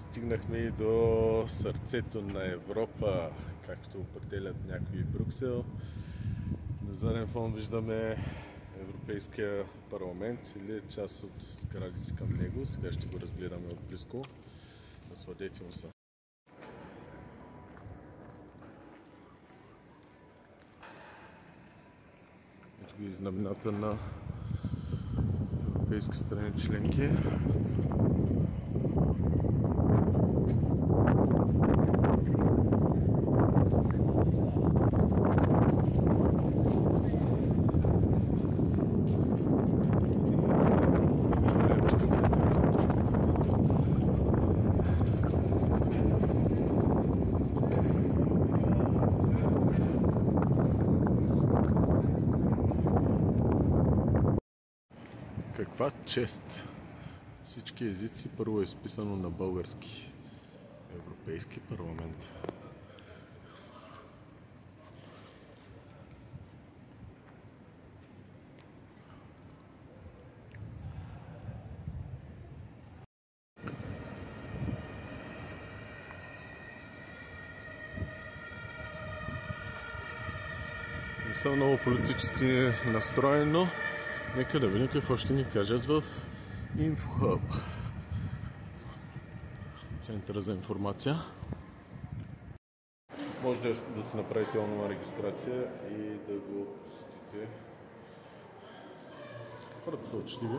Стигнахме и до сърцето на Европа, както определят някои Брюксел. На заден фон виждаме Европейския парламент или част от сградите към него. Сега ще го разгледаме отблизко. Насладете му се. Ето ги знамената на европейски страни членки. Каква чест! Всички езици първо е изписано на български. Европейски парламент. Не съм много политически настроен, но нека да видим какво ще ни кажат в InfoHub. Центъра за информация. Може да си направите онлайн регистрация и да го посетите. Хората са учтиви.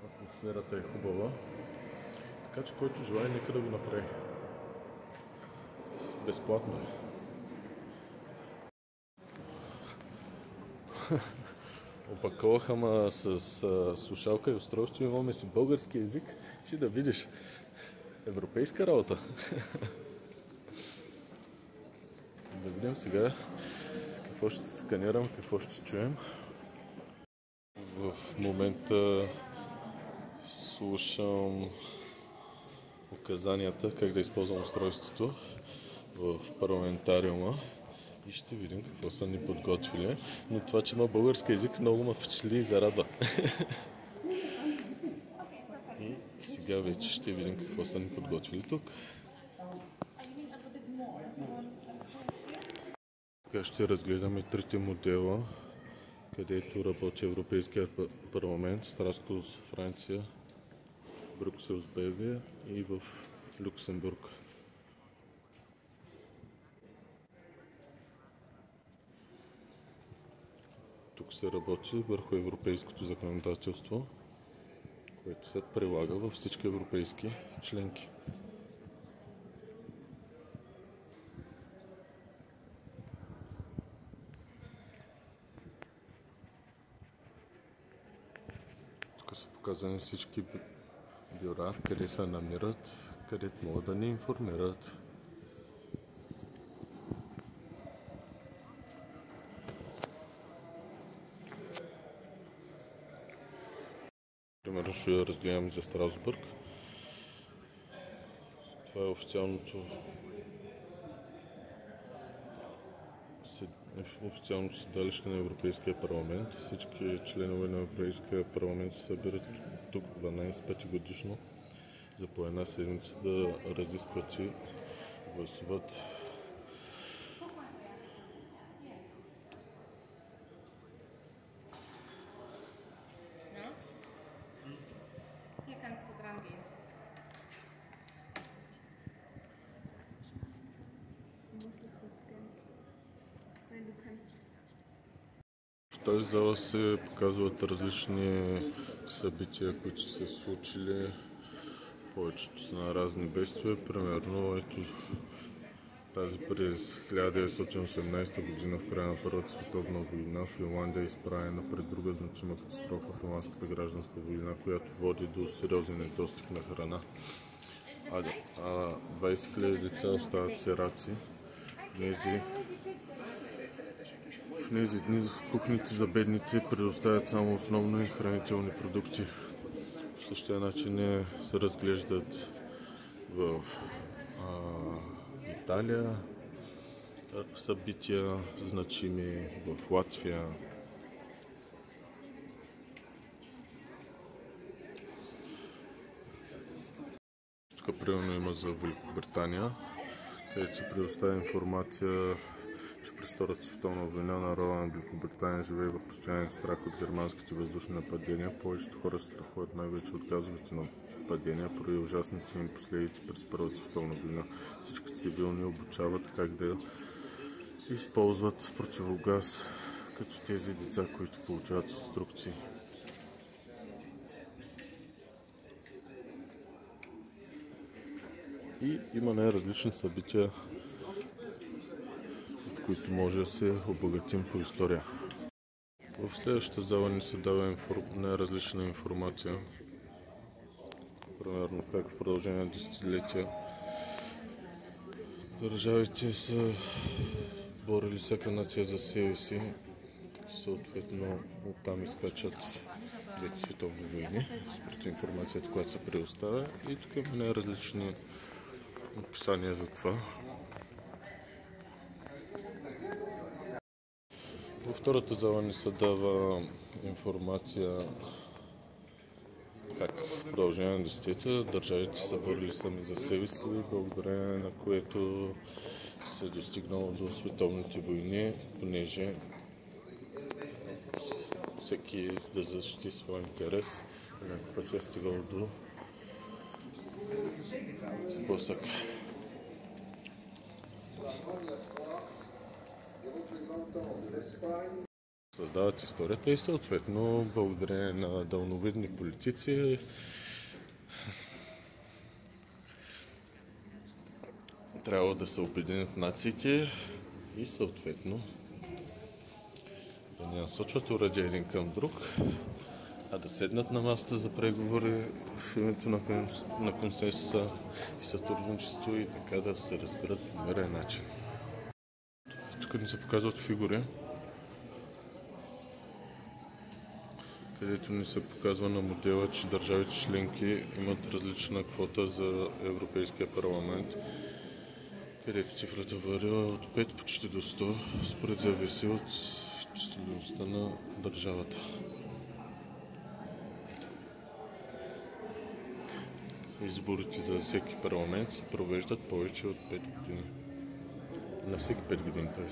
Атмосферата е хубава. Така че който желае, нека да го направи. Безплатно е. Опаковаха ма с слушалка и устройство, имаме си български език, че да видиш европейска работа. Да видим сега какво ще сканирам, какво ще чуем. В момента слушам указанията как да използвам устройството в парламентариума. И ще видим какво са ни подготвили. Но това, че има български език, много ме впечатли и зарадва. И сега вече ще видим какво са ни подготвили тук. Сега ще разгледаме трите модела, където работи Европейския парламент. Страсбург, Франция, Брюксел, Белгия и в Люксембург. Тук се работи върху европейското законодателство, което се прилага във всички европейски членки. Тук са показани всички бюра, къде се намират, където могат да ни информират. Примерно ще разгледам за Страсбург. Това е официалното седалище на Европейския парламент. Всички членове на Европейския парламент се събират тук 12 пъти годишно за по една седмица да разискват и гласуват. В тази зала се показват различни събития, които са се случили. Повечето са на разни бедствия. Примерно, ето тази през 1918 година, в края на Първата световна война, Финландия е изправена пред друга значима катастрофа, Финландската гражданска война, която води до сериозен недостиг на храна. 20 000 деца остават сираци. В тези дни кухните за бедните предоставят само основни хранителни продукти. По същия начин се разглеждат в Италия събития значими, в Латвия. тук примерно има за Великобритания, където се предоставя информация, че през Втората световна война народа на Великобритания живее в постоянен страх от германските въздушни нападения. Повечето хора се страхуват най-вече от газовите нападения, поради ужасните им последици през Първата световна война. Всички цивилни обучават как да използват противогаз, като тези деца, които получават инструкции. И има най-различни събития, от които може да се обогатим по история. В следващата зала ни се дава най-различна информация. Примерно как в продължение на десетилетия държавите са борили всяка нация за себе си. Съответно оттам изкачат двете световни войни, според информацията, която се предоставя. И тук има най-различни описания за това. Във втората зала ни се дава информация как в продължение на десетилетия държавите са борили сами за себе си, благодарение на което се е достигнало до световните войни, понеже всеки да защити своя интерес, някакъв път се е стигал до сблъсък. Създават историята и съответно благодарение на далновидни политици трябва да се обединят нациите и съответно да не насочват оръдия един към друг, а да седнат на масата за преговори в името на консенсуса и сътрудничество и така да се разберат по мирен начин. Тук ни се показват фигури, където ни се показва на модела, че държавите членки имат различна квота за Европейския парламент, където цифрата варира от 5 почти до 100, според зависи от числеността на държавата. Изборите за всеки парламент се провеждат повече от 5 години. На всеки 5 години, т.е.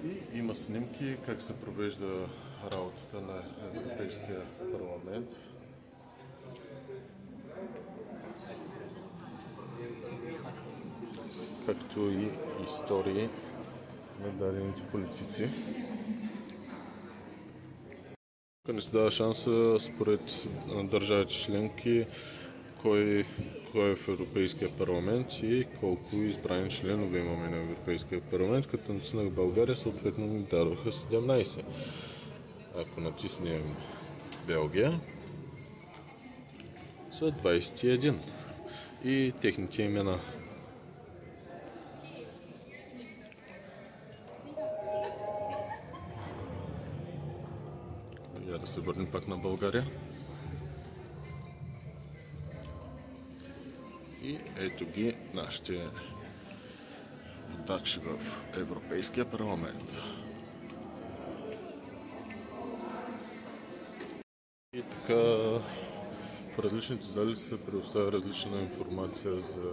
И има снимки как се провежда работата на Европейския парламент. Както и истории на дадените политици. Тук не се дава шанса според държавите членки кой е в Европейския парламент и колко избрани членове имаме на Европейския парламент, като натиснах България, съответно ни дадоха 17. Ако натиснем Белгия, са 21 и техните имена. Я да се върнем пак на България. И ето ги нашите водачи в Европейския парламент. И така в различните зали се предоставя различна информация за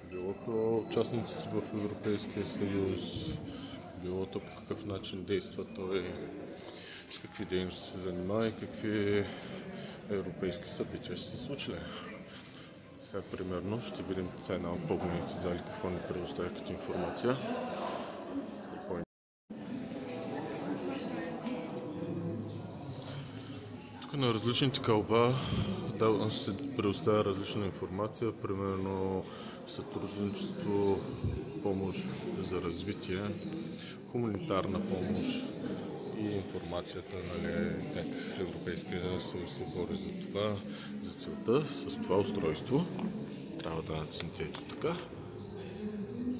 билото участниците в Европейския съюз, билото по какъв начин действа той, с какви дейности се занимава и какви европейски събития ще се случили. Сега примерно ще видим една от по-големите зали какво ни предоставя като информация. Тук на различните кълба се предоставя различна информация, примерно сътрудничество, помощ за развитие, хуманитарна помощ и информацията, как Европейския съюз се бори за това, за целта, с това устройство. Трябва да натиснете ето така.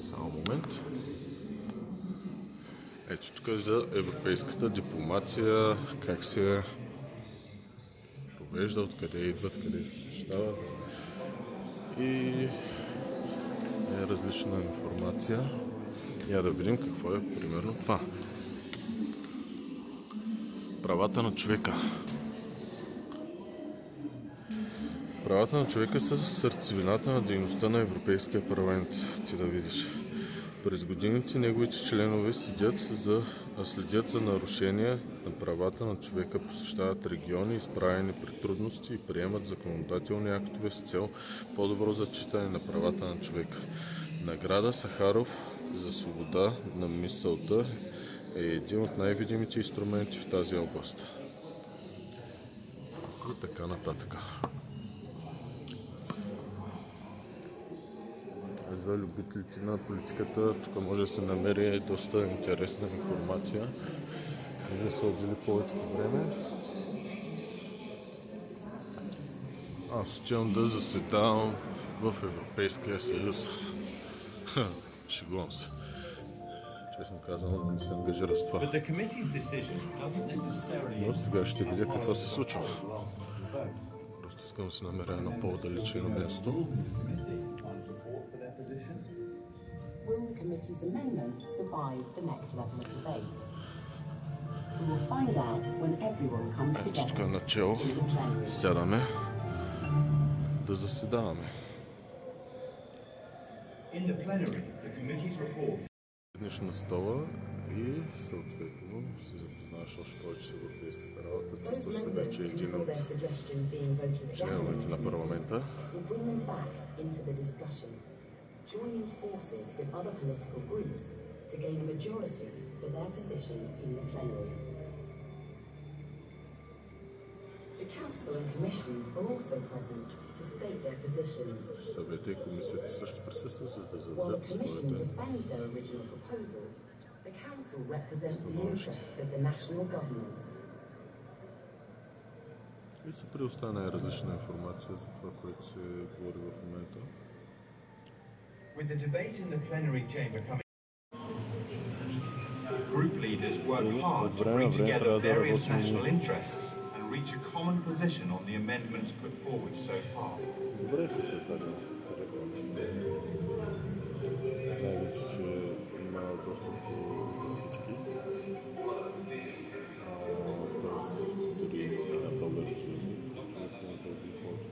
Само момент. Ето тук е за европейската дипломация, как се провежда, откъде идват, къде се съчетават и различна информация. Я да видим какво е примерно това. Правата на човека. Правата на човека са сърцевината на дейността на Европейския парламент, ти да видиш. През годините неговите членове следят за нарушения на правата на човека, посещават региони, изправени пред трудности и приемат законодателни актове с цел по-добро зачитане на правата на човека. Награда Сахаров за свобода на мисълта е един от най-видимите инструменти в тази област. И така нататък. За любителите на политиката тук може да се намери доста интересна информация. Не са отдели повече време. Аз отивам да заседавам в Европейския съюз. Шегувам се. Честно казвам, не се ангажира с това. Но сега ще видя какво се случва. Просто искам да се намеря едно по-отдалечено място. Will the committee's amendments survive the next level of debate? We will find out when everyone comes Ето тук together начало in the plenary. сядаме да заседаваме. In the plenary, the committee's report. Седнеш на стола и съответно се запознаваш още повече с европейската работа. Чувстваш се вече един от членовете на парламента. Joining forces with other political groups to gain a majority for their position in the plenary. The Council and Commission are also present to state their positions. Съвета и комисията също присъстват, за да While зададат the Commission своите. defends their original proposal, the Council represents the interests of the national governments. И се предоставя най-различна информация за това, което се говори в момента. With the debate in the plenary chamber coming, group leaders work hard to bring together various national interests and reach a common position on the amendments put forward so far. Добре е създадено. Най-вече, че има достъп за всички. Тоест, дори на български език, човек може да отиде повече.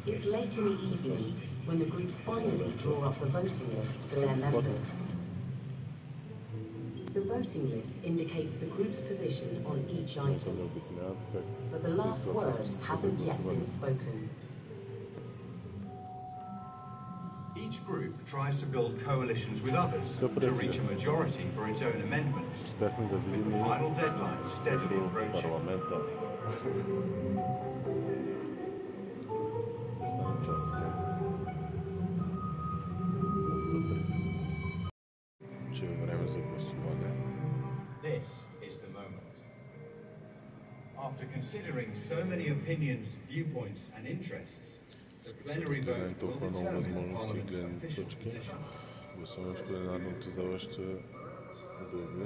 It's late in the evening when the groups finally draw up the voting list for their members. The voting list indicates the group's position on each item, but the last word hasn't yet been spoken. Each group tries to build coalitions with others to reach a majority for its own amendments, with the final deadline steadily approaching. Че е време за гласуване. This is the moment. After considering so many opinions, viewpoints and interests, the plenary vote will determine Parliament's official position. Гласуването в пленарната зала ще обяви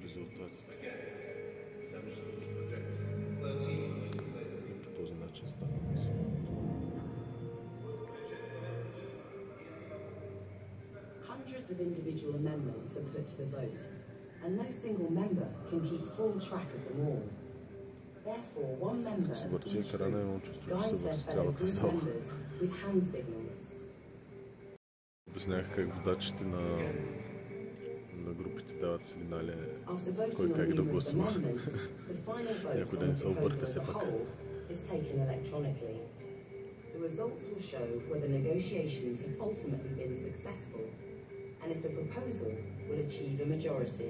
резултатите. И по този начин стана гласуването. Hundreds of individual amendments are put to the vote, and no single member can keep full track of them all. Therefore, one member of each group guides their fellow group members with hand signals. Обяснях как водачите на групите дават сигнали After voting кой on как да numerous гласува. amendments, the final vote Някой on да the не се обърка proposal все as a пак. whole is taken electronically. The results will show whether negotiations have ultimately been successful and if the proposal will achieve a majority.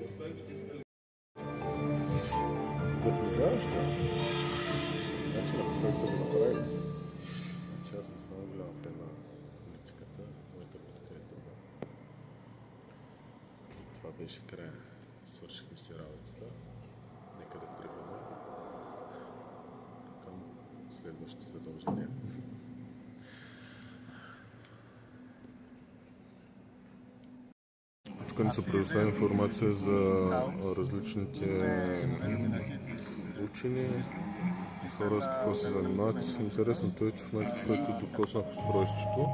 Вдъхновяващо. Начинът, по който са го направили. Значи аз не съм голяма фен на политиката, моята битка е друга. Това беше края. Свършихме си работата. Нека да тръгваме към следващите задължения. Тук ни се предоставя информация за различните учени, хора с какво се занимават. Интересното е, че в момента, в който докоснах устройството,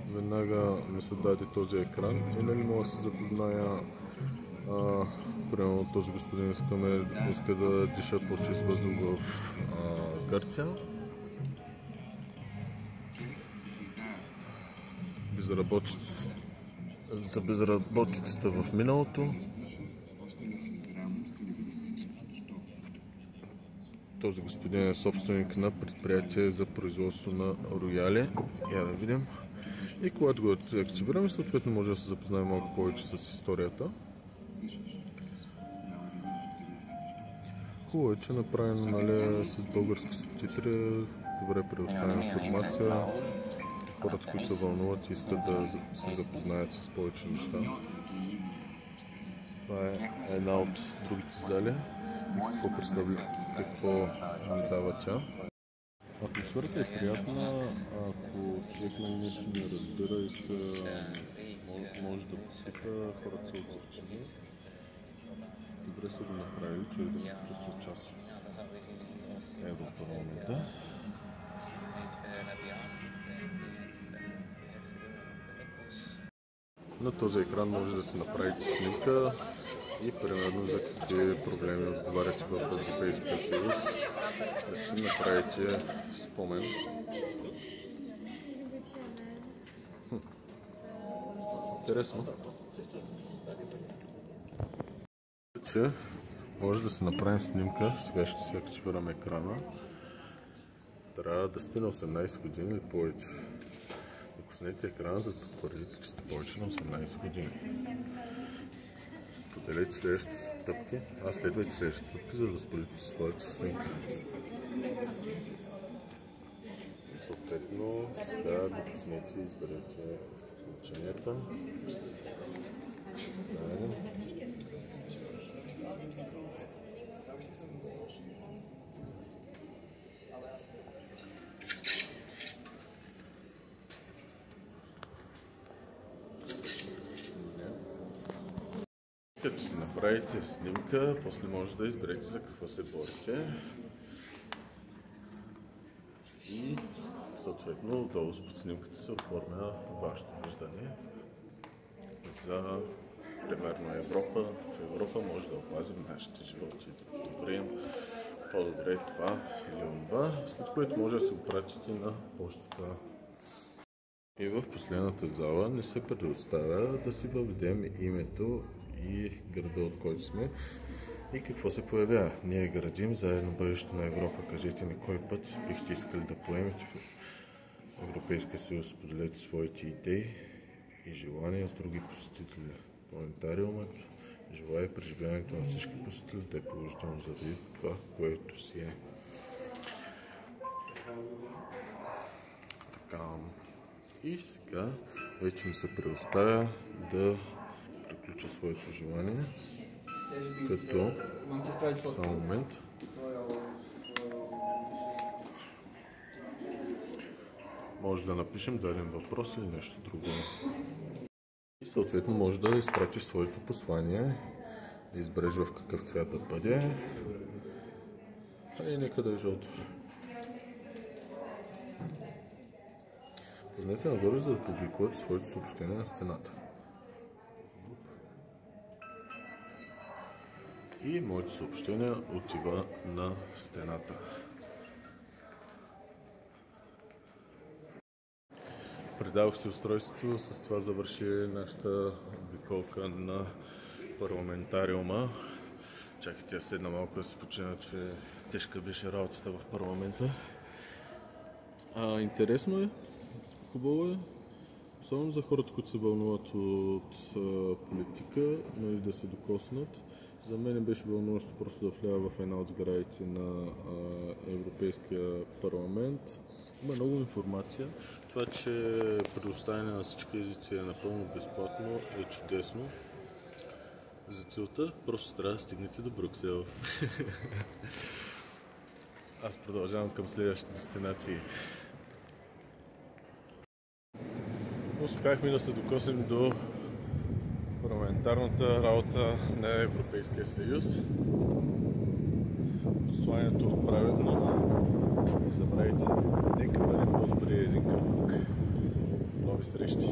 веднага ми се даде този екран и нали мога да се запозная Примерно този господин иска да диша по-чист въздух в Гърция. За безработицата в миналото. Този господин е собственик на предприятие за производство на рояли. Я да видим. И когато го активираме, съответно може да се запознаем малко повече с историята. Хубаво е, че направено, нали, с български субтитри, добре предоставена информация. Хората, които се вълнуват и искат да се запознаят с повече неща. Това е една от другите зали. Какво ни дава тя. Атмосферата е приятна. Ако човек нещо не разбира, иска, може да попита, хората са отзивчени. Добре са го направили, човек да се почувства част от Европарламента. На този екран може да се направите снимка и примерно за какви проблеми отговаряте в Европейския съюз, да си направите спомен. Интересно. Че може да се направим снимка, сега ще се активираме екрана. Трябва да сте на 18 години или повече. Пуснете екрана, за да потвърдите, че сте повече на 18 години. Поделете следващите стъпки, следвайте следващите стъпки, за да споделите своята снимка. Съответно, сега допуснете и изберете ученията. Като си направите снимка, после може да изберете за какво се борите и съответно долу под снимката се оформя вашето виждане за примерно Европа. В Европа може да опазим нашите животи, да подобрим по-добре това или онова, след което може да се го пратите на почтата. И в последната зала ни се предоставя да си въведем името и града, от който сме и какво се появява. Ние градим заедно бъдещето на Европа. Кажете ми кой път бихте искали да поемете в Европейския съюз. Споделете своите идеи и желания с други посетители. Планетариумът желая преживяването на всички посетители да е положително заради това, което си е. Така. И сега вече ми се предоставя да приключа своето желание, като само момент. Може да напишем даден въпрос или нещо друго. И съответно може да изпратиш своето послание, да избереш в какъв цвят да бъде. И нека да е жълто. Пуснете нагоре, за да публикувате своето съобщение на стената. И моето съобщение отива на стената. Предавах си устройството, с това завърши нашата обиколка на парламентариума. Чакайте, я седна малко да се почина, че тежка беше работата в парламента. Интересно е, хубаво е, особено за хората, които се вълнуват от политика, но и да се докоснат. За мен беше вълнуващо просто да вляза в една от сградите на Европейския парламент. Има много информация. Това, че предоставяне на всички езици е напълно безплатно, е чудесно. За целта просто трябва да стигнете до Брюксел. Аз продължавам към следващите дестинации. Успяхме да се докоснем до парламентарната работа на Европейския съюз. Посланието е отправено. Не забравяйте, нека бъдем по-добри един към друг. Нови срещи!